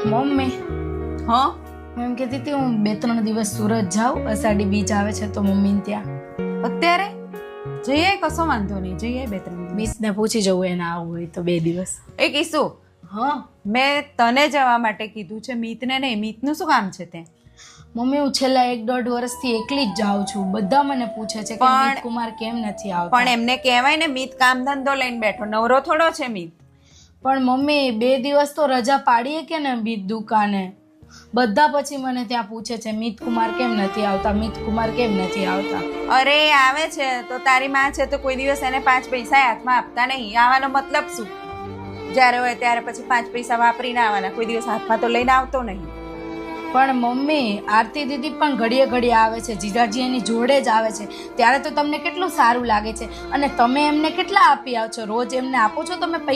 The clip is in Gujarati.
મમ્મી હા હું એમ કહેતી હતી હું 2-3 દિવસ સુરત જાઉં, અષાઢી બીજ આવે છે તો મમ્મીને ત્યાં. અત્યારે જઈએ, કશો વાંધો નહીં, જઈએ 2-3 દિવસ. મિસને પૂછી જવું એને આવવું હોય તો 2 દિવસ. એ કીશું, હા મેં તને જવા માટે કીધું છે, મીતને નહીં. મીતનું શું કામ છે તે? મમ્મી હું છેલ્લા 1-1.5 વર્ષથી એકલી જ જાઉં છું. બધા મને પૂછે છે કે પણ- મીત કુમાર કેમ નથી આવતા. પણ એમને કહેવાય ને, મીત કામ ધંધો લઈને બેઠો, નવરો થોડો છે મીત. પણ મમ્મી 2 દિવસ તો રજા પાડીએ કે ને મીત દુકાને. બધા પછી મને ત્યાં પૂછે છે મીત કુમાર કેમ નથી આવતા, મીત કુમાર કેમ નથી આવતા. અરે આવે છે તો તારી માં છે તો કોઈ દિવસ એને 5 પૈસા હાથમાં આપતા નહીં. આવવાનો મતલબ શું? જ્યારે હોય ત્યારે પછી 5 પૈસા વાપરીને આવવાના, કોઈ દિવસ હાથમાં તો લઈને આવતો નહીં. પણ મમ્મી આરતી દીદી પણ ઘડીએ ઘડીએ આવે છે, જીજાજી એની જોડે જ આવે છે, ત્યારે તો તમને કેટલું સારું લાગે છે. અને તમે એમને કેટલા આપી આવો છો? રોજ એમને આપો છો તમે પૈસા?